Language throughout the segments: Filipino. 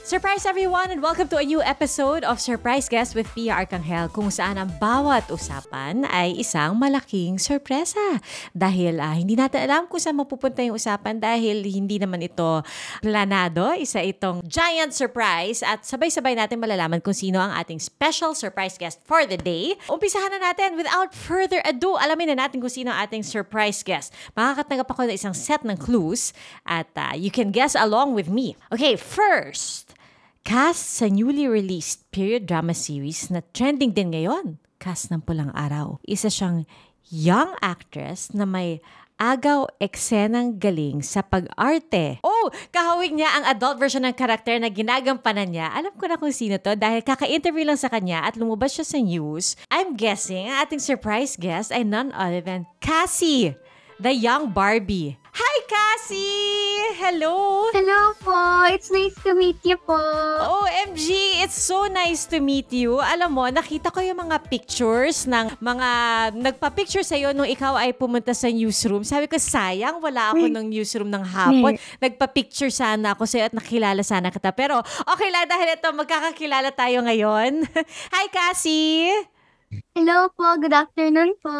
Surprise everyone and welcome to a new episode of Surprise Guest with Pia Arcangel, kung saan ang bawat usapan ay isang malaking sorpresa. Dahil hindi natin alam kung saan mapupunta yung usapan dahil hindi naman ito planado. Isa itong giant surprise at sabay-sabay natin malalaman kung sino ang ating special surprise guest for the day. Umpisahan na natin without further ado. Alamin na natin kung sino ang ating surprise guest. Makakatanggap ako ng isang set ng clues at you can guess along with me. Okay, first, cast sa newly released period drama series na trending din ngayon, Cast ng Pulang Araw. Isa siyang young actress na may agaw eksenang galing sa pag-arte. Oh, kahawig niya ang adult version ng karakter na ginagampanan niya. Alam ko na kung sino to dahil kaka-interview lang sa kanya at lumabas siya sa news. I'm guessing ang ating surprise guest ay none other than Cassie, the young Barbie. Hi, Cassie! Hello! Hello po! It's nice to meet you po! OMG! It's so nice to meet you. Alam mo, nakita ko yung mga pictures ng mga nagpa-picture sa'yo nung ikaw ay pumunta sa newsroom. Sabi ko, sayang, wala ako ng newsroom ng hapon. Nagpa-picture sana ako sa'yo at nakilala sana kita. Pero okay lang dahil ito, magkakakilala tayo ngayon. Hi, Cassie! Hello po, good afternoon po.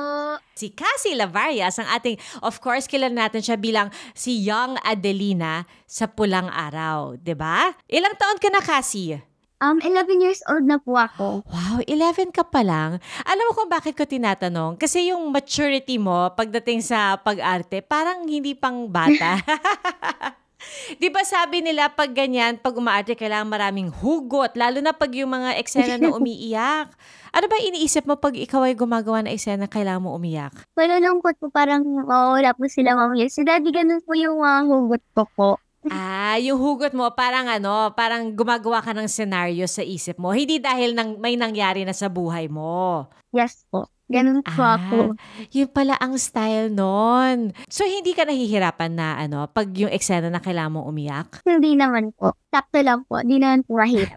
Si Cassie Lavarias, ang ating, of course, kilala natin siya bilang si Young Adelina sa Pulang Araw, 'di ba? Ilang taon ka na, Cassie? 11 years old na po ako. Wow, 11 ka pa lang. Alam mo kung bakit ko tinatanong? Kasi yung maturity mo pagdating sa pag-arte, parang hindi pang bata. Di ba sabi nila pag ganyan, pag umaarte, kailangan maraming hugot, lalo na pag yung mga eksena na umiiyak. Ano ba iniisip mo pag ikaw ay gumagawa ng eksena, kailangan mo umiyak? Malulungkot po, parang wala po sila mamaya. Si daddy, ganun po yung hugot ko po. Yung hugot mo, parang gumagawa ka ng scenario sa isip mo. Hindi dahil may nangyari na sa buhay mo. Yes po. Ganun po ako. Yun pala ang style nun. So, hindi ka nahihirapan na pag yung eksena na kailangan mong umiyak? Hindi naman po. Sakto lang po. Hindi naman po mahirap.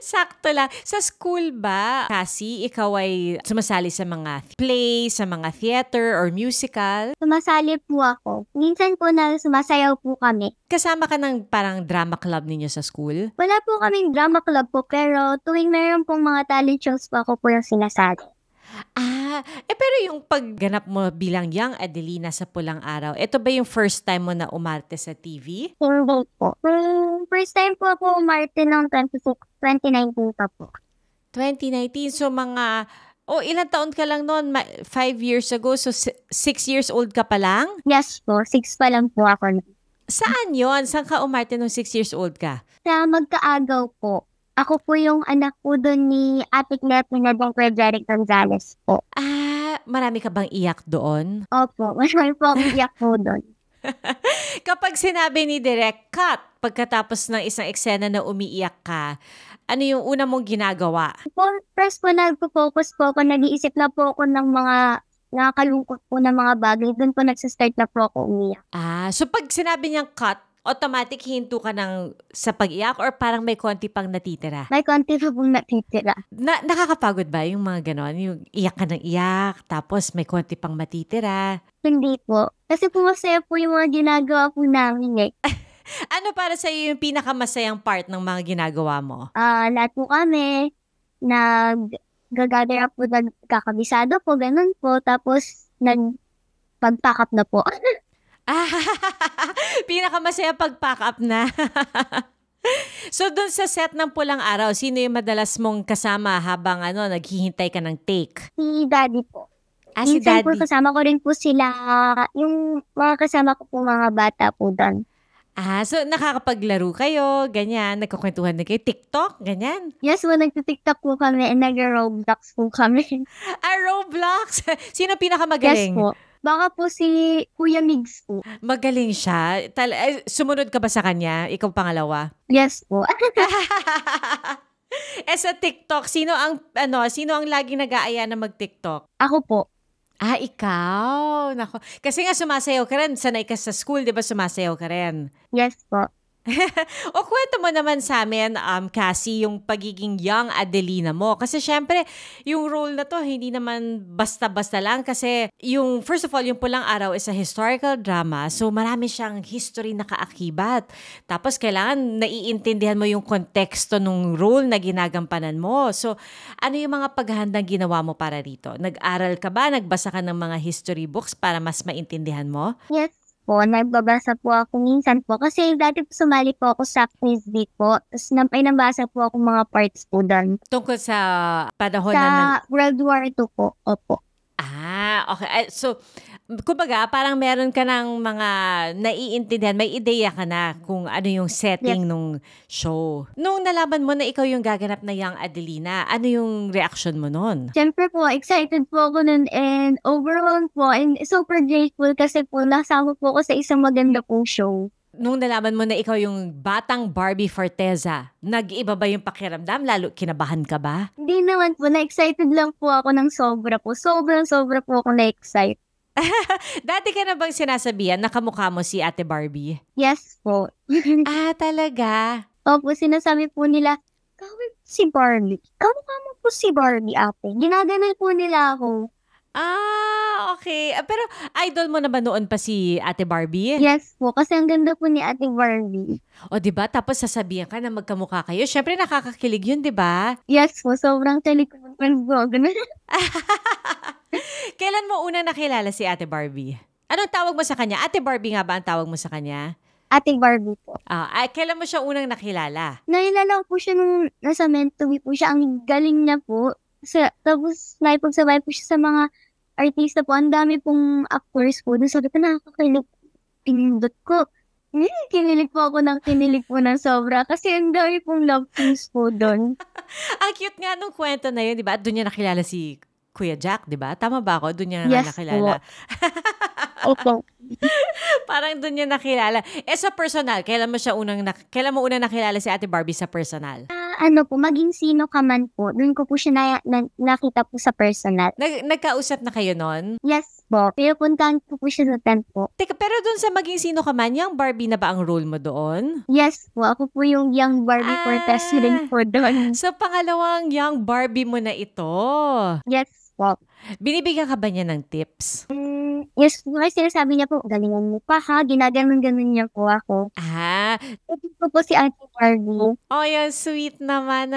Sakto lang. Sa school ba, Cassie, ikaw ay sumasali sa mga play, sa mga theater or musical? Sumasali po ako. Minsan po na sumasayaw po kami. Kasama ka ng parang drama club ninyo sa school? Wala po kaming drama club po, pero tuwing mayroon pong mga talent shows po, ako po yung sinasali. Pero yung pagganap mo bilang Young Adelina sa Pulang Araw, ito ba yung first time mo na umarte sa TV? Hindi po. First time po ako umarte ng 2019 pa po. 2019? So ilang taon ka lang noon? 5 years ago? So 6 years old ka pa lang? Yes po, 6 pa lang po ako. Saan yon? Saan ka umarte nung 6 years old ka? Sa Magkaagaw po. Ako po yung anak po doon ni Ate Claire Pinadong Frederick Gonzalez po. Marami ka bang iyak doon? Opo, marami po akong iyak po doon. Kapag sinabi ni Direk, cut, pagkatapos ng isang eksena na umiiyak ka, ano yung una mong ginagawa? First po, nagpo-focus po ako, nag-iisip na po ako ng mga nakakalungkot po na mga bagay. Doon po nagsistart na po ako umiyak. So pag sinabi niyang cut, automatic hinto ka sa pag-iyak or parang may konti pang natitira? May konti pa pong natitira. Nakakapagod ba yung mga ganon? Yung iyak ka ng iyak, tapos may konti pang matitira? Hindi po. Kasi po masaya po yung mga ginagawa po namin eh. Ano para sa iyo yung pinakamasayang part ng mga ginagawa mo? Lahat po kami, nag-gather up po, nagkakabisado po, ganun po. Tapos, nag-pack up na po. Pinakamasaya pag-pack up na. So, dun sa set ng Pulang Araw, sino yung madalas mong kasama habang naghihintay ka ng take? Si Daddy po. Si Minsan Daddy. po kasama ko rin po sila, yung mga kasama ko po mga bata po doon. So nakakapaglaro kayo, ganyan, nagkukwentuhan na kayo, TikTok, ganyan? Yes po, nag-TikTok po kami and nag-Roblox po kami. Roblox? Sino pinakamagaling? Yes po. Baka po si Kuya Migs po. Magaling siya. Sumunod ka ba sa kanya? Ikaw pangalawa? Yes po. Sa TikTok, sino ang laging nag-aaya na mag-TikTok? Ako po. Ikaw. Nako. Kasi nga sumasayaw ka rin. Sanay ka sa school, di ba sumasayaw ka rin? Yes po. O kwento mo naman sa amin, Cassie, yung pagiging young Adelina mo. Kasi syempre, yung role na to, hindi naman basta-basta lang. Kasi yung, first of all, yung Pulang Araw is a historical drama. So marami siyang history na kaakibat. Tapos kailangan naiintindihan mo yung konteksto ng role na ginagampanan mo. So ano yung mga paghahandang ginawa mo para rito? Nag-aral ka ba? Nagbasa ka ng mga history books para mas maintindihan mo? Yes po, nagbabasa po ako minsan po. Kasi dati po sumali po ako sa quiz bee po. Tapos ay nabasa po ako mga parts po doon. Tungkol sa panahon Sa na... World War II po. Opo. Okay. So, kumbaga, parang meron ka ng mga naiintindihan, may ideya ka na kung ano yung setting nung show. Nung nalaman mo na ikaw yung gaganap na Young Adelina, ano yung reaction mo nun? Siyempre po, excited po ako nun and overwhelmed po and super grateful kasi po nasama po ako sa isang maganda pong show. Nung nalaman mo na ikaw yung batang Barbie Forteza, nag-iba ba yung pakiramdam? Lalo kinabahan ka ba? Hindi naman po, na-excited lang po ako ng sobra po. Sobra po ako na-excite. Dati ka na bang sinasabihan na kamukha mo si Ate Barbie? Yes po. Talaga? Opo, sinasabi po nila, kawin si Barbie. Kamukha mo po si Barbie, ate. Ginaganon po nila ako. Okay. Pero idol mo na ba noon pa si Ate Barbie? Yes po, kasi ang ganda po ni Ate Barbie. O, diba? Tapos sasabihan ka na magkamukha kayo. Syempre, nakakakilig yun, diba? Yes po, sobrang talikod po. Ganun. Kailan mo unang nakilala si Ate Barbie? Anong tawag mo sa kanya? Ate Barbie nga ba ang tawag mo sa kanya? Ate Barbie po. Kailan mo siya unang nakilala? Nailala ko po siya nung nasa meant to be po siya. Ang galing niya po. Tapos naipagsabay po siya sa mga artista po. Ang dami pong actors po. Doon sabi ko, nakakakilig. Pinindot ko. Kinilig po ako ng sobra. Kasi ang dami pong love scenes po doon. Ang cute nga nung kwento na yun, di ba? Doon niya nakilala si Kuya Jack, di ba? Tama ba ako? Doon niya nakilala. Opo. Parang doon niya nakilala. Sa personal, kailan mo unang nakilala si Ate Barbie sa personal? Maging sino ka man po, doon ko po siya nakita po sa personal. Nagkausap na kayo nun? Yes po. Pero puntahan ko po siya sa tent po. Teka, pero doon sa maging sino ka man, yung Barbie na ba ang role mo doon? Yes po. Ako po yung young Barbie Forteza rin po doon. So, pangalawang young Barbie mo na ito. Yes po. Binibigyan ka ba niya ng tips? Yes, kasi sinasabi niya po, galingan mo pa ha, ginaganon-ganon niya po ako. Ito po si Ate Barbie. Oh, yan, sweet naman,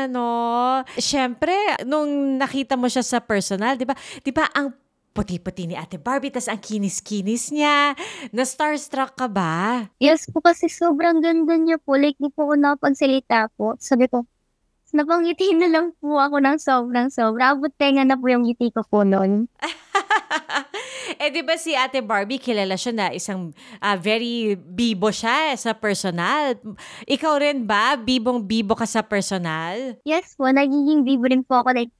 Siyempre, nung nakita mo siya sa personal, di ba ang puti-puti ni Ate Barbie, tas ang kinis-kinis niya. Na-starstruck ka ba? Yes po, kasi sobrang ganda niya po. Like, di po ako nakapagsalita po. Sabi ko, napangiti na lang po ako ng sobrang-sobra. Abot tenga na po yung ngiti ko po noon. Di ba si Ate Barbie, kilala siya na isang very bibo siya sa personal. Ikaw rin ba? Bibong-bibo ka sa personal? Yes po, nagiging bibo rin po ako. Like,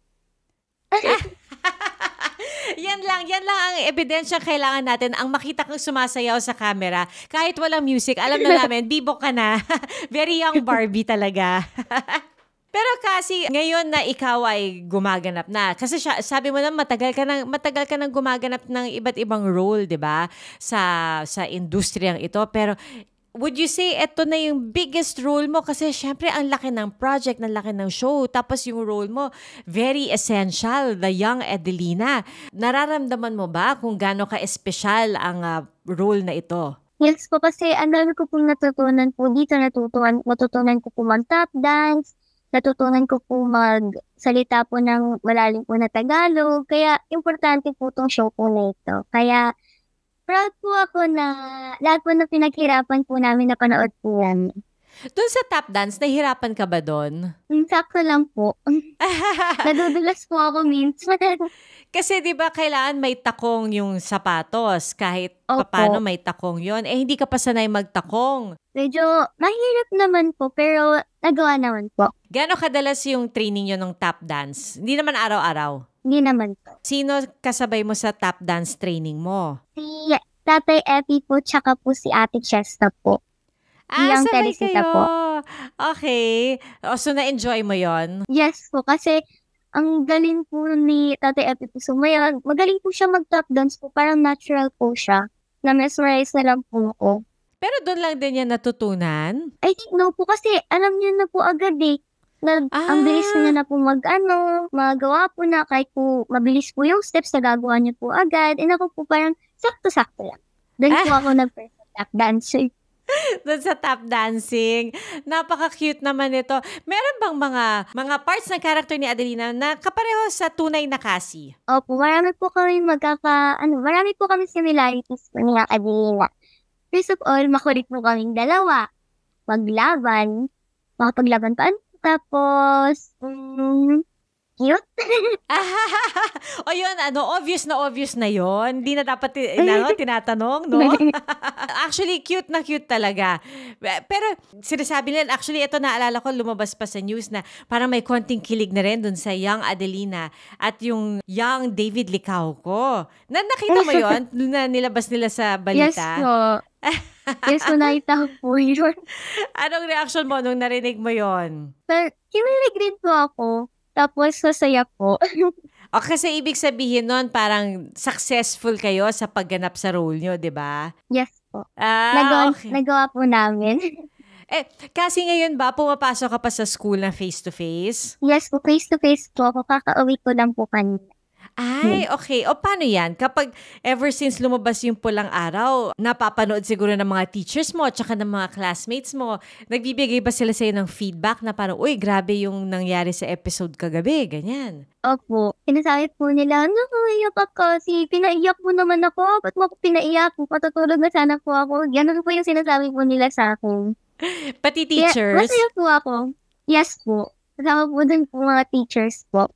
Yan lang ang ebidensya kailangan natin. Ang makita kang sumasayaw sa camera, kahit walang music, alam na namin, bibo ka na. Very young Barbie talaga. Pero kasi ngayon na ikaw ay gumaganap na. Kasi sabi mo na matagal ka nang gumaganap ng iba't ibang role, 'di ba? Sa industriyang ito. Pero would you say ito na yung biggest role mo? Kasi syempre ang laki ng project, ang laki ng show. Tapos yung role mo, very essential, the young Adelina. Nararamdaman mo ba kung gaano ka-espesyal ang role na ito? Yes po, kasi ang dami ko pong natutunan po dito. Natutunan ko po mag-tap dance. Natutunan ko po magsalita po ng malalim po na Tagalog. Kaya, importante po itong show po na ito. Kaya, proud po ako na lahat po na pinaghirapan po namin na panood po yan. Doon sa tap dance, nahihirapan ka ba doon? Sakto lang po. Nadudulas po ako minsan. Kasi 'di ba kailangan may takong yung sapatos kahit paano may takong 'yon. Hindi ka pa sanay magtakong. Medyo mahirap naman po pero nagawa naman po. Gaano kadalas yung training niyo ng tap dance? Hindi naman araw-araw. Hindi naman po. Sino kasabay mo sa tap dance training mo? Si Tatay Epi po tsaka po si Ate Chesta po. Sabay kayo. Okay. So na-enjoy mo 'yon? Yes po, kasi ang galing po ni Tatay Epi po. So, magaling po siya mag-tap dance po. Parang natural po siya. Na-mesmerize na lang po ako. Pero doon lang din yan natutunan? I think no po kasi alam niya na po agad eh. Ang bilis niya na po magawa po na kahit po mabilis po yung steps na gagawa niya po agad. And ako po parang sakto-sakto lang. Doon po ako nag-first tap dancing. Doon sa tap dancing. Napaka-cute naman ito. Meron bang mga parts ng character ni Adelina na kapareho sa tunay na Cassie? Opo, marami po kami similarities po ni Adelina. First of all, makulit po kaming dalawa. Makapaglaban pa. Tapos, cute. O yun, obvious na yun. Hindi na dapat tinatanong, no? Actually, cute na cute talaga. Pero sinasabi nila, actually, ito naalala ko, lumabas pa sa news na parang may konting kilig na rin dun sa young Adelina at yung young David Licauco. Nakita mo yun? Na nilabas nila sa balita? Yes po. Yes, nakita ko po yun. Anong reaction mo nung narinig mo yun? Pero, kinilig rin po ako. Tapos, sasaya po. O kasi ibig sabihin nun, parang successful kayo sa pagganap sa role nyo, di ba? Yes po. Okay. Nagawa po namin. Kasi ngayon ba, pumapasok ka pa sa school na face-to-face? Yes po, face-to-face po ako. Kakauwi ko lang po kanina. Ay, okay. O paano yan? Kapag ever since lumabas yung Pulang Araw, napapanood siguro ng mga teachers mo at saka ng mga classmates mo, nagbibigay ba sila sa'yo ng feedback na parang, uy, grabe yung nangyari sa episode kagabi, ganyan? Opo. Sinasabi po nila, iyak ako kasi pinaiyak mo naman ako. Ba't mo ako pinaiyak? Patutulog na sana po ako. Ganun po yung sinasabi po nila sa akin. Pati teachers? Masaya po ako. Yes po. Kasama po dun po mga teachers po.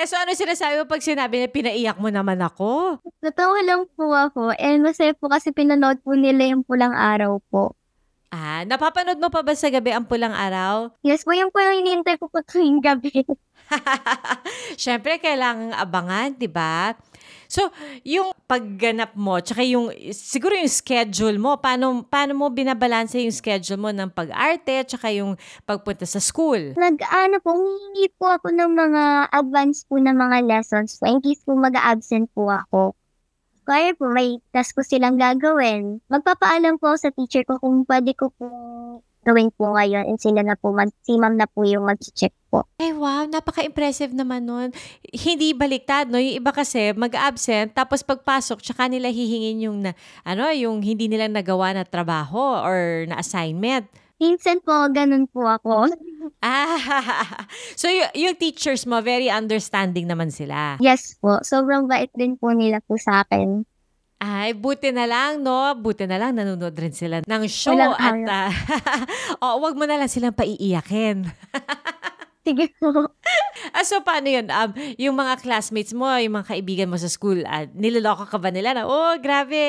So ano sinasabi mo pag sinabi na pinaiyak mo naman ako? Natawa lang po ako. And masaya po kasi pinanood po nila yung Pulang Araw po. Napapanood mo pa ba sa gabi ang Pulang Araw? Yes po, yung po yung hinihintay ko po tuwing gabi. Siyempre, kailangang abangan, di ba? So, yung pagganap mo, tsaka siguro yung schedule mo, paano mo binabalanse yung schedule mo ng pag-arte, tsaka yung pagpunta sa school? Humingi po ako ng mga advance po na mga lessons po. In case po mag-absent po ako. Kaya po, may task ko silang gagawin. Magpapaalam po sa teacher ko kung pwede ko po gawin po ngayon and sila na po, si ma'am na po yung mag-check po. Wow, napaka-impressive naman nun. Hindi baliktad, no? Yung iba kasi mag-absent, tapos pagpasok, tsaka nila hihingin yung hindi nila nagawa na trabaho or na assignment. Minsan po, ganun po ako. So yung teachers mo, very understanding naman sila. Yes po, sobrang bait din po nila po sa akin. Ay, buti na lang, no? Buti na lang, nanonood rin sila ng show. Wag mo na lang silang paiiyakin. Sige po. So, paano yun? Yung mga classmates mo, yung mga kaibigan mo sa school, niloloko ka ba nila na, grabe,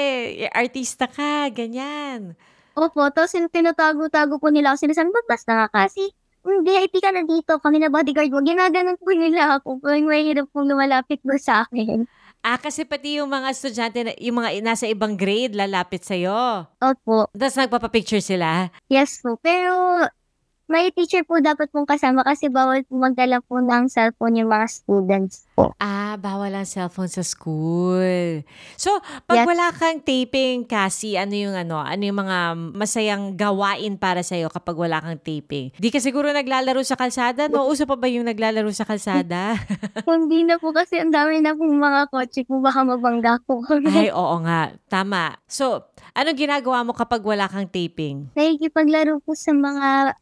artista ka, ganyan? Opo, tapos tinatago-tago po nila ako. Sinasabi, basta ka kasi. VIP ka na dito, kami na bodyguard mo. Ginaganon po nila ako. Kung may hirap pong lumalapit mo sa akin. Kasi pati yung mga estudyante, yung mga nasa ibang grade, lalapit sa'yo. Opo. Tapos nagpapapicture sila? Yes po. Pero may teacher po dapat pong kasama kasi bawal po magdala po ng cellphone yung mga students po. Bawal ang cellphone sa school. So, pag wala kang taping, Cassie, ano yung mga masayang gawain para sa'yo kapag wala kang taping? Di ka siguro naglalaro sa kalsada, no? Uso pa ba yung naglalaro sa kalsada? Hindi na po kasi ang dami na pong mga kotse po, baka mabangga po. Ay, oo nga. Tama. So, anong ginagawa mo kapag wala kang taping? Nakikipaglaro po sa mga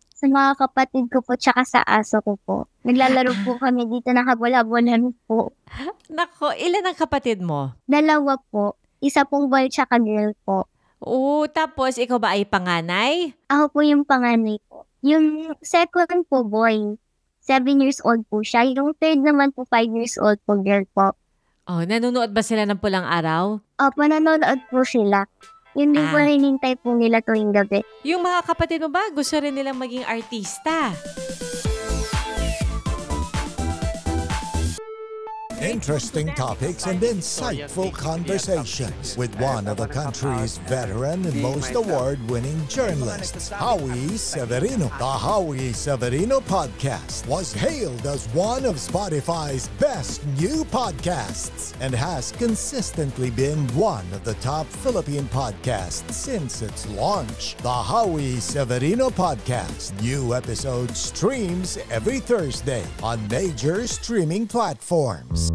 kapatid ko po tsaka sa aso ko po. Naglalaro po kami dito na habol-habolan po. Nako, ilan ang kapatid mo? 2 po. Isa pong boy tsaka girl po. Tapos ikaw ba ay panganay? Ako po yung panganay po. Yung second po boy, 7 years old po siya. Yung third naman po 5 years old po girl po. Nanonood ba sila ng Pulang Araw? Opo, nanonood po sila. Yun din po hinintay po nila tuwing gabi. Yung mga kapatid mo ba, gusto rin nilang maging artista? Interesting topics and insightful conversations with one of the country's veteran and most award-winning journalists, Howie Severino. The Howie Severino Podcast was hailed as one of Spotify's best new podcasts and has consistently been one of the top Philippine podcasts since its launch. The Howie Severino Podcast. New episode streams every Thursday on major streaming platforms.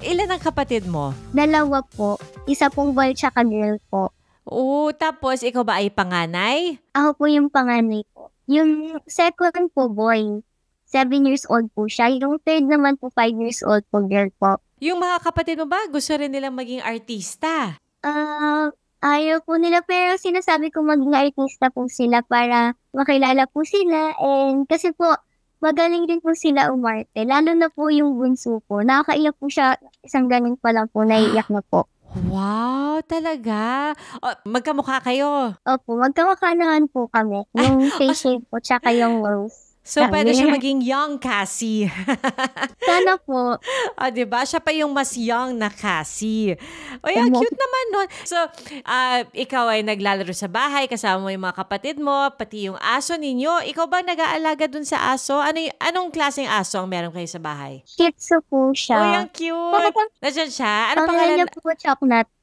Ilan ang kapatid mo? 2 po. Isa pong boy tsaka girl po. Oo, tapos ikaw ba ay panganay? Ako po yung panganay po. Yung second po boy, 7 years old po siya. Yung third naman po 5 years old po, girl po. Yung mga kapatid mo ba, gusto rin nilang maging artista? Ayaw po nila, pero sinasabi ko maging artista po sila para makilala po sila. And kasi po, magaling din po sila umarte. Lalo na po yung bunso po. Nakakaiyak po siya, isang ganun pa lang po, naiiyak na po. Wow, talaga? Magkamukha kayo? Opo, magkamakanahan po kami. Yung face shape po, tsaka yung nose. So, pwede siya maging young Cassie. Sana po. Diba? Siya pa yung mas young na Cassie. Ang cute naman nun. So, ikaw ay naglalaro sa bahay, kasama mo yung mga kapatid mo, pati yung aso ninyo. Ikaw ba nag-aalaga dun sa aso? Anong klaseng aso ang meron kayo sa bahay? Shih Tzu po siya. Ang cute. Nasaan siya? Ano pangalan? Niya po chocolate.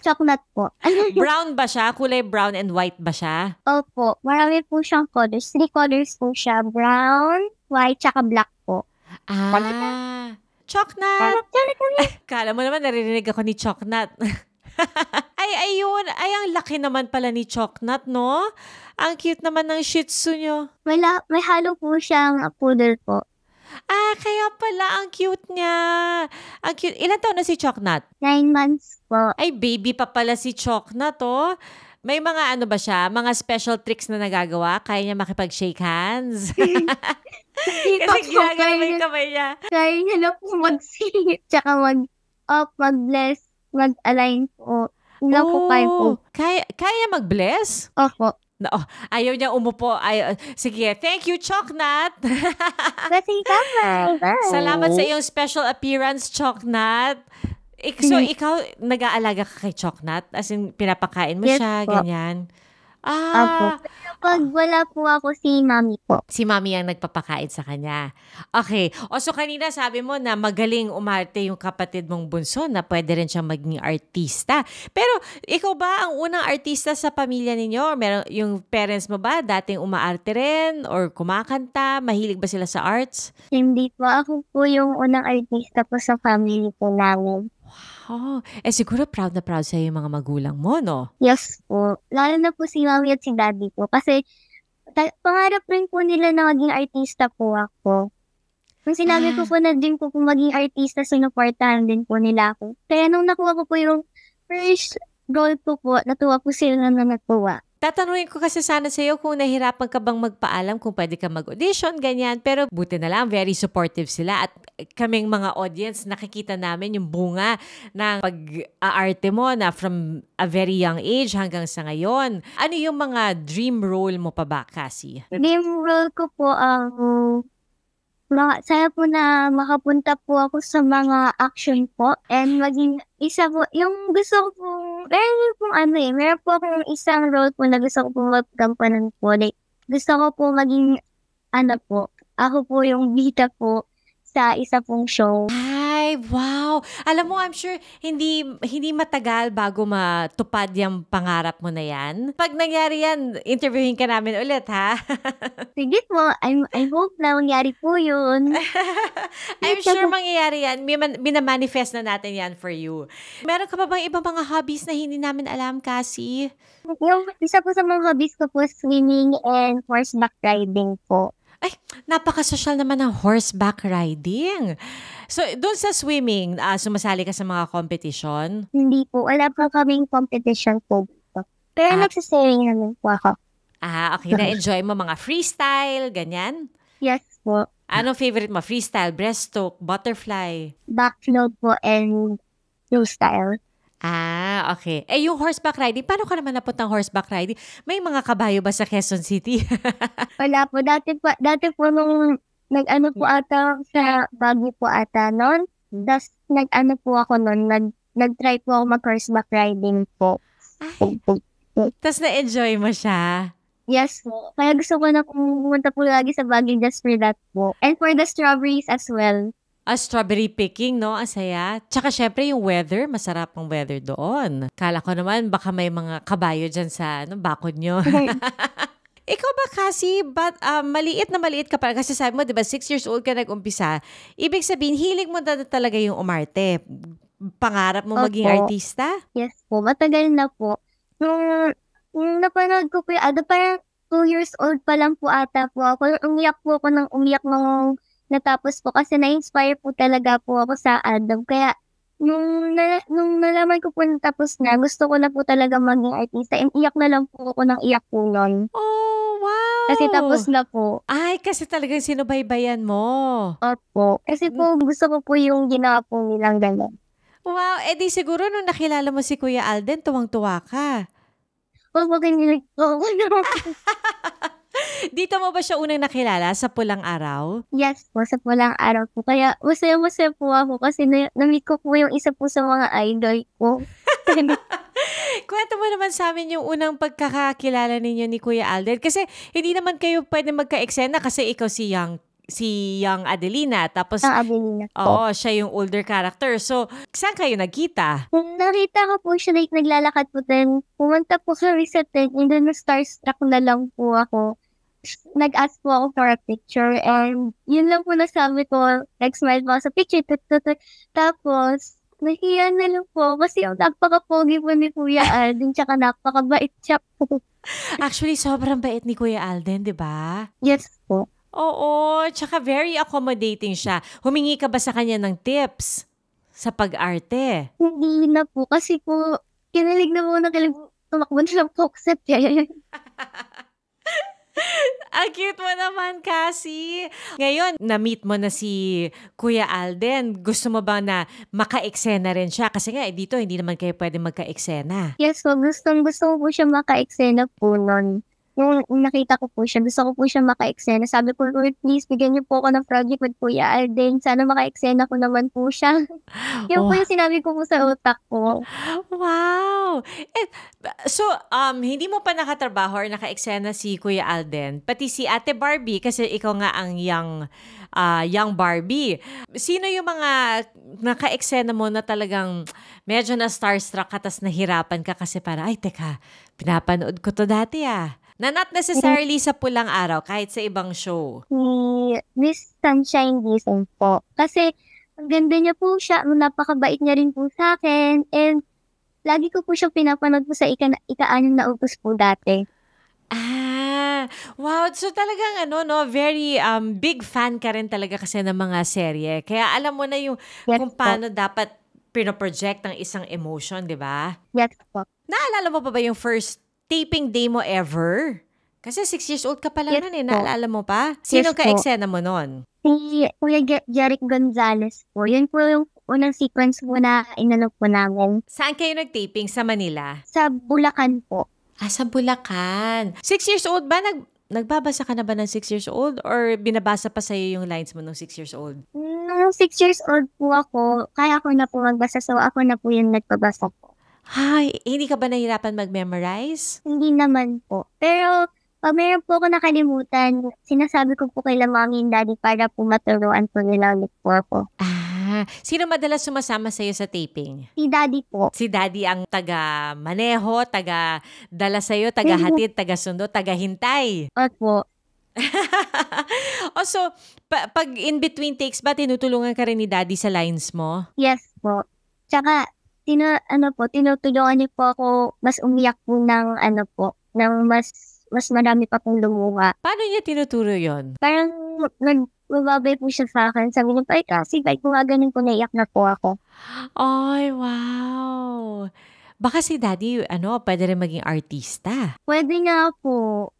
Chocolate po. Brown ba siya? Kulay brown and white ba siya? Opo. Marami po siyang colors. 3 colors po siya. Brown, white, tsaka black po. Choknat! Kala mo naman naririnig ako ni Choknat. Ayun. Ang laki naman pala ni Choknat, no? Ang cute naman ng Shih Tzu nyo. May halo po siyang poodle po. Kaya pala, ang cute niya. Ang cute. Ilan taon na si Choknat? 9 months po. Ay, baby pa pala si Choknat, oh. May mga ano ba siya? Mga special tricks na nagagawa? Kaya niya makipag-shake hands? Kasi ginagawa yung kamay niya. Kaya niya na po mag-sing. Tsaka mag-up, mag-bless, mag-align po. Wala po kayo po. Kaya mag-bless? Opo. Ayaw niya umupo. Sige, thank you, Choknat. Salamat sa iyong special appearance, Choknat. So, ikaw, nag-aalaga ka kay Choknat? As in, pinapakain mo siya, ganyan? Opo. Pag wala po ako, si Mami po. Si Mami ang nagpapakain sa kanya. Okay. So kanina sabi mo na magaling umarte yung kapatid mong bunso na pwede rin siyang maging artista. Pero ikaw ba ang unang artista sa pamilya ninyo? Meron, yung parents mo ba dating umaarte rin or kumakanta? Mahilig ba sila sa arts? Hindi po. Ako po yung unang artista po sa family po namin. Siguro proud na proud sa'yo yung mga magulang mo, no? Yes po. Lalo na po si Mami at si Daddy po. Kasi pangarap rin po nila na maging artista po ako. Kung sinabi ko po na din po maging artista, sinuportahan din po nila ako. Kaya nung nakuha ko po yung first role ko po, natuwa po sila na natuwa. Tatanungin ko kasi sana sa'yo kung nahirapan ka bang magpaalam kung pwede ka mag-audition, ganyan. Pero buti na lang, very supportive sila. At kaming mga audience, nakikita namin yung bunga ng pag-aarte mo na from a very young age hanggang sa ngayon. Ano yung mga dream role mo pa ba, Cassie? Dream role ko po saya po na makapunta po ako sa mga action po and maging isa po, yung gusto ko po, meron po akong isang role po na gusto ko po magkampanan po. Like, gusto ko po maging, ako po yung bida po sa isa pong show. Ay, wow! Alam mo, I'm sure hindi matagal bago matupad yung pangarap mo na yan. Pag nangyari yan, interviewin ka namin ulit, ha? Sige po, I hope na mangyari po yun. I'm sure mangyayari yan. Minamanifest na natin yan for you. Meron ka pa bang ibang mga hobbies na hindi namin alam, Cassie? Yung isa po sa mga hobbies ko po, swimming and horseback riding po. Ay, napaka-social naman ng horseback riding. So, doon sa swimming, sumasali ka sa mga competition? Hindi po. Wala po kaming competition po. Pero nagsasailing naman po ako. Okay. Na-enjoy mo mga freestyle, ganyan? Yes po. Anong favorite mo? Freestyle, breaststroke, butterfly? Backflip po and freestyle. Okay. Yung horseback riding, paano ka naman napuntang horseback riding? May mga kabayo ba sa Quezon City? Wala po. Dati po nung Nag-ano po ata sa Baguio po ata noon. Das nag-ano po ako noon, nag-try po ako mag-horseback riding po. Ay, tas na-enjoy mo siya? Yes po. Kaya gusto ko na pumunta po lagi sa Baguio just for that po. And for the strawberries as well. Strawberry picking, no? Ang saya. Tsaka syempre yung weather, masarap ang weather doon. Kala ko naman baka may mga kabayo dyan sa bakod nyo. Ikaw ba kasi, maliit na maliit ka pa, kasi sabi mo, di ba, 6 years old ka nag-umpisa, ibig sabihin, hilig mo na talaga yung umarte. Pangarap mo maging Opo. artista? Yes po. Matagal na po. Nung napanood ko po parang 2 years old pa lang po ata po ako. Umiyak po ako ng umiyak nung natapos po kasi na-inspire po talaga po ako sa Adam. Kaya nung nalaman ko po natapos na, gusto ko na po talaga maging artista. And iyak na lang po ako ng iyak po nun. Oh, wow! Kasi tapos na po. Ay, kasi talagang sinubaybayan mo. Opo. Kasi po gusto ko po yung ginawa po nilang gano'n. Wow, di siguro nung nakilala mo si Kuya Alden, tuwang-tuwa ka. Huwag mo kinilig po. Dito mo ba siya unang nakilala sa Pulang Araw? Yes po, sa Pulang Araw po. Kaya masaya-masaya po ako kasi na-meet ko po yung isa po sa mga idol ko. Kwento mo naman sa amin yung unang pagkakakilala ninyo ni Kuya Alden. Kasi hindi naman kayo pwede magka-eksena kasi ikaw si Young Adelina. Tapos, Ang Abilina po. oo, siya yung older character. So, saan kayo nagkita? Nakita ko po siya like naglalakad po din. Pumunta po kami sa tent and then na-starstruck na lang po ako. Nag-ask po ako for a picture and yun lang po nasabi ko. Nag-smile po ako sa picture. Tapos, nahiya na lang po kasi napaka-pogi po ni Kuya Alden tsaka napaka-bait siya po. Actually, sobrang bait ni Kuya Alden, di ba? Yes po. Oo, tsaka very accommodating siya. Humingi ka ba sa kanya ng tips sa pag-arte? Hindi na po kasi po kinilig na po tumakbo na lang po ako sa tiyan. Ang cute mo naman, Cassie. Ngayon, na-meet mo na si Kuya Alden. Gusto mo ba na maka-eksena rin siya? Kasi nga, dito, hindi naman kayo pwede magka-eksena. Yes po, gusto ko po siya maka-eksena po nun. Nung nakita ko po siya, gusto ko po siya maka-eksena. Sabi ko, Lord, please, bigyan niyo po ako ng project with Kuya Alden. Sana maka-eksena ko naman po siya. Yan po yung sinabi ko po sa utak ko. Wow! So, hindi mo pa nakatrabaho or naka-eksena si Kuya Alden, pati si Ate Barbie, kasi ikaw nga ang young Barbie. Sino yung mga naka-eksena mo na talagang medyo na starstruck ka tas nahirapan ka kasi para, ay, teka, pinapanood ko to dati Na not necessarily sa Pulang Araw, kahit sa ibang show. Si Miss Sunshine Dizon po. Kasi, ang ganda niya po siya. Napakabait niya rin po sa akin. And, lagi ko po siya pinapanood po sa ika-anim na utos po dati. Wow. So talagang very big fan ka rin talaga kasi ng mga serye. Kaya alam mo na yung Yes kung paano dapat pinoproject ng isang emotion, di ba? Yes po. Naalala mo pa ba yung first taping day mo ever? Kasi 6 years old ka pa lang Yes nun po. Naalala mo pa? Sino Yes ka-eksena mo nun? Si Kuya Jeric Gonzalez po. Yun po yung unang sequence po na inano po namin. Saan kayo nag-taping? Sa Manila? Sa Bulacan po. Sa Bulacan. 6 years old ba? Nagbabasa ka na ba ng 6 years old? Or binabasa pa sa'yo yung lines mo ng 6 years old? Nung 6 years old po ako, kaya ako na po magbasa. So, ako na po yung nagpabasa po. Hindi ka ba nahirapan mag-memorize? Hindi naman po. Pero, pag mayroon po ako nakalimutan, sinasabi ko po kay Mommy and Daddy para po maturuan po nila ulit po ako. Sino madalas sumasama sa'yo sa taping? Si Daddy po. Si Daddy ang taga-maneho, taga-dala sa'yo, taga-hatid, taga-sundo, taga-hintay. Opo. So, pag in-between takes ba, tinutulungan ka rin ni Daddy sa lines mo? Yes po. Tsaka, tinutulungan niyo po ako mas umiyak po ng ng mas marami pa pong lumuha. Paano niya tinuturo yon? Parang nagbababay po siya sa akin. Sabi niya, ay kasi kahit kung ganin po, naiyak na po ako. Ay, wow! Baka si Daddy, pwede rin maging artista. Pwede nga po.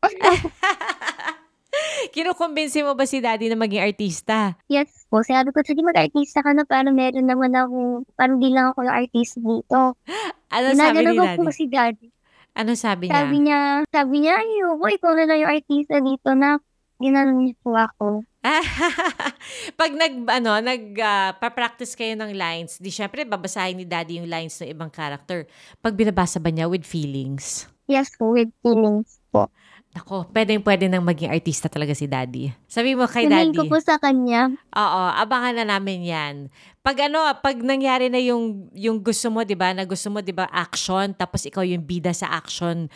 Kinukumbinsi mo ba si Daddy na maging artista? Yes po. Sabi ko, sige mag-artista ka na para meron naman ako, parang di lang ako yung artist dito. Ano sabi ni ko Daddy? po si Daddy. Ano sabi niya? Sabi niya, ayoko, ikaw na lang yung artista dito na ginanon niyo po ako. Pag pa-practice kayo ng lines, di syempre babasahin ni Daddy yung lines ng ibang character. Pag binabasa ba niya with feelings? Yes po, with feelings po. Ako, pwede nang maging artista talaga si Daddy. Sabi mo kay Sinayin Daddy. ko po sa kanya. Oo, abangan na namin yan. Pag nangyari na yung gusto mo, di ba? Na gusto mo, di ba, action, tapos ikaw yung bida sa action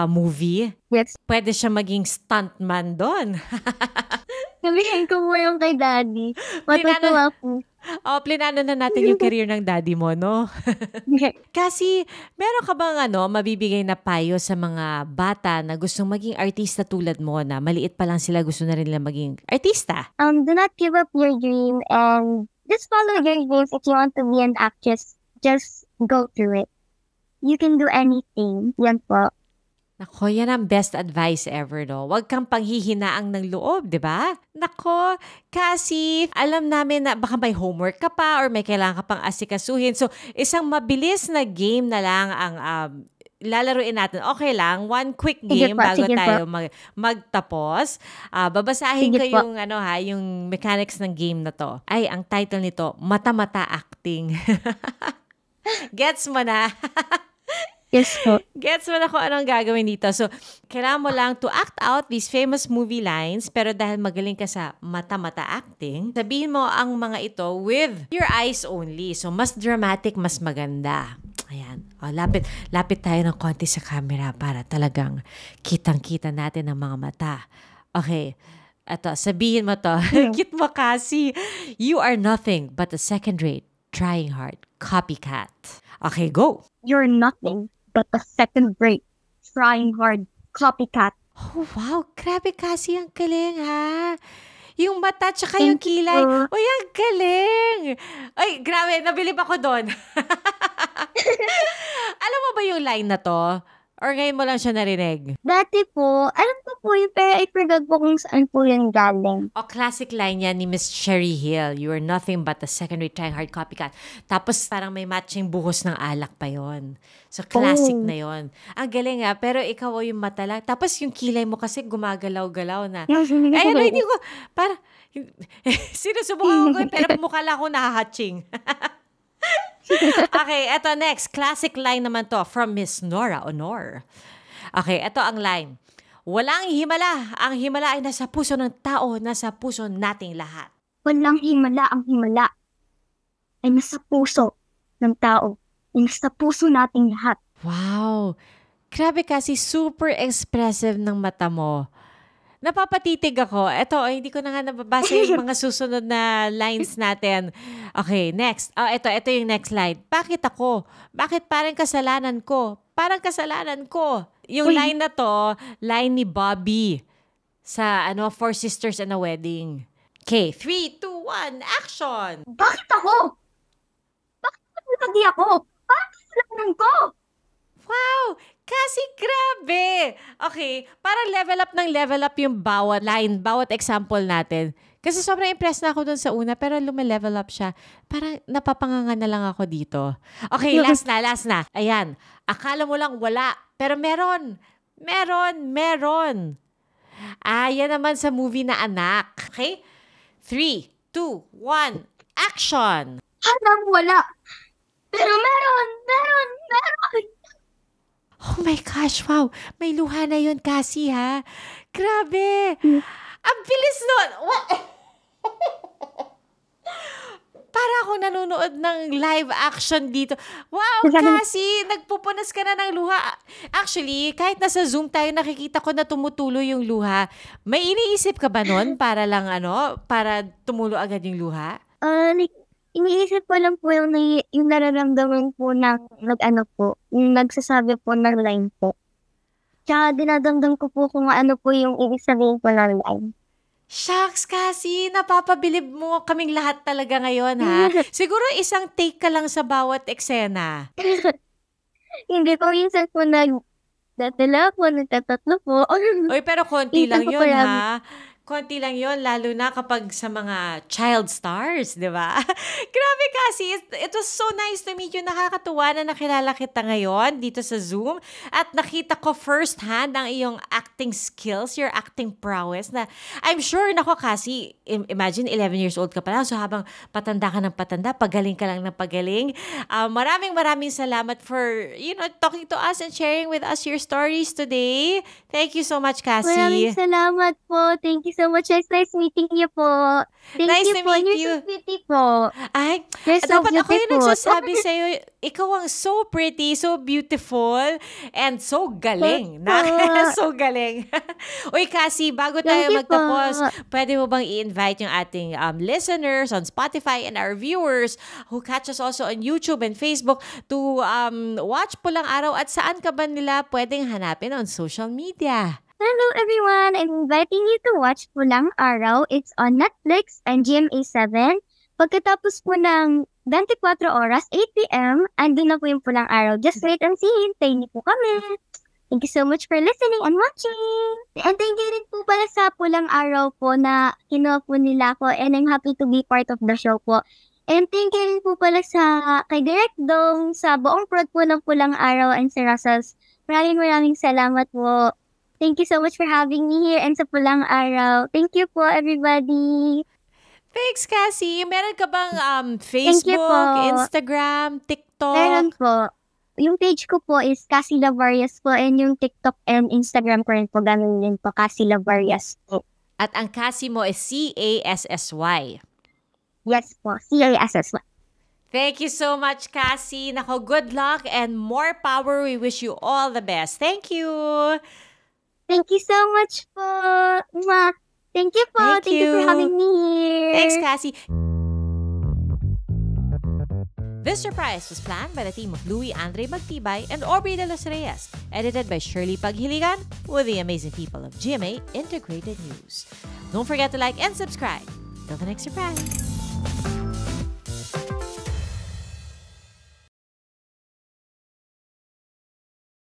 movie, Yes. pwede siya maging stuntman doon. Sabihin ko po yung kay Daddy. Matutuwa po. Plinano na natin yung career ng Daddy mo, no? Kasi, meron ka bang mabibigay na payo sa mga bata na gustong maging artista tulad mo na maliit pa lang sila gusto na rin nila maging artista? Do not give up your dream and just follow your dreams. If you want to be an actress, just go through it. You can do anything. Yan po. Nako, yan ang best advice ever, no? Huwag kang panghihinaang ng loob, di ba? Nako, kasi alam namin na baka may homework ka pa or may kailangan ka pang asikasuhin. So, isang mabilis na game na lang ang lalaruin natin. Okay lang, one quick game bago tayo magtapos. Babasahin ko yung yung mechanics ng game na to. Ay, ang title nito, Mata-Mata Acting. Gets mo na? Yes po. Gets mo na kung anong gagawin dito. So, kailangan mo lang to act out these famous movie lines, pero dahil magaling ka sa mata-mata acting, sabihin mo ang mga ito with your eyes only. So, mas dramatic, mas maganda. Ayan. Lapit tayo ng konti sa camera para talagang kitang-kita natin ang mga mata. Okay. Ito, sabihin mo to. Cute mo kasi. You are nothing but a second-rate, trying hard, copycat. Okay, go. You're nothing but a second-rate, trying hard, copycat. Oh, wow. Grabe kasi ang galing, ha? Yung mata tsaka yung kilay. Uy, ang galing. Ay, grabe. Nabilib ako doon. Alam mo ba yung line na to? Or ngayon mo lang siya narinig? Dati po, alam ko po yun, pero I forgot po kung saan po yung galing. Classic line yan ni Miss Cherry Hill. You are nothing but a second-rate trying hard copycat. Tapos parang may matching buhos ng alak pa yon. So classic na yon. Ang galing pero ikaw yung mata lang. Tapos yung kilay mo kasi gumagalaw-galaw na. Hindi ko, parang, sinusubukan ko pero mukha lang ako nahahatching. Okay, eto next. Classic line naman to from Miss Nora Honor. Okay, eto ang line. Walang himala. Ang himala ay nasa puso ng tao, nasa puso nating lahat. Walang himala. Ang himala ay nasa puso ng tao, ay nasa puso nating lahat. Wow. Grabe kasi super expressive ng mata mo. Napapatitig ako. Ito, hindi ko na nga nababasa yung mga susunod na lines natin. Okay, next. Ito yung next line. Bakit ako? Bakit parang kasalanan ko? Parang kasalanan ko. Yung line na to, line ni Bobby sa Four Sisters and a Wedding. Okay, 3, 2, 1, action! Bakit ako? Bakit hindi ako? Bakit kasalanan ko? Wow! Kasi grabe! Okay, parang level up yung bawat line, bawat example natin. Kasi sobrang impressed na ako dun sa una, pero lume-level up siya. Parang napapanganga na lang ako dito. Okay, last na. Ayan, akala mo lang wala, pero meron. Yan naman sa movie na Anak. Okay? 3, 2, 1, action! Alam wala. Pero meron. Oh my gosh, wow. May luha na yun kasi, ha? Grabe. Ang bilis nun. Para akong nanonood ng live action dito. Wow, kasi nagpupunas ka na ng luha. Actually, kahit nasa Zoom tayo, nakikita ko na tumutulo yung luha. May iniisip ka ba nun para lang para tumulo agad yung luha? Iniisip ko lang po yung nararamdaman po yung nagsasabi po ng line po. Tsaka dinadamdam ko po kung ano po yung ibig sabihin po ng line. Shucks, kasi napapabilib mo kaming lahat talaga ngayon, ha? Siguro isang take ka lang sa bawat eksena. Hindi po, minsan po nagtatala po, nagtatatlo po. Oy, pero konti lang yun, ha? konti lang yon, lalo na kapag sa mga child stars, di ba? Grabe kasi, it was so nice to meet you. Nakakatuwa na nakilala kita ngayon dito sa Zoom at nakita ko firsthand ang iyong acting skills, your acting prowess na I'm sure, nako kasi, imagine 11 years old ka pa lang, so habang patanda ka ng patanda, pagaling ka lang ng pagaling. Maraming salamat for, talking to us and sharing with us your stories today. Thank you so much, Cassie. Maraming salamat po. Thank you so much. It's nice meeting you po. Nice Thank you to po. meet You're you. so pretty po. Ay, You're so dapat ako yung beautiful. nagsasabi sa'yo, ikaw ang so pretty, so beautiful, and so galing. So galing. Uy, Cassie, bago tayo Thank you magtapos, po. pwede mo bang i-invite yung ating listeners on Spotify and our viewers who catch us also on YouTube and Facebook to watch Pulang Araw, at saan ka ba nila pwedeng hanapin on social media? Hello everyone. I'm inviting you to watch Pulang Araw. It's on Netflix and GMA7. Pagkatapos po ng 24 oras, 8 p.m., andun na po yung Pulang Araw. Just wait and see. Hintayin niyo po kami. Thank you so much for listening and watching. And thank you rin po pala sa Pulang Araw po na kinuha po nila ko, and I'm happy to be part of the show po. And thank you rin po pala kay Direct Dong, sa buong prod po ng Pulang Araw and sa Rasas. Maraming salamat po. Thank you so much for having me here and sa Pulang Araw. Thank you po, everybody. Thanks, Cassie. Meron ka bang Thank you Facebook, po. Instagram, TikTok? Meron po. Yung page ko po is Cassie Lavarias po, and yung TikTok and Instagram ko rin po, ganun din po, Cassie Lavarias po. At ang Cassie mo is CASSY. Yes po, CASSY. Thank you so much, Cassie. Nako, good luck and more power. We wish you all the best. Thank you. Thank you so much po. Mwah. Thank you po. Thank Thank you for you. having me here. Thanks, Cassie. This surprise was planned by the team of Louie Andre Magtibay and Aubrey De Los Reyes, edited by Shirley Paghiligan with the amazing people of GMA Integrated News. Don't forget to like and subscribe. Till the next surprise.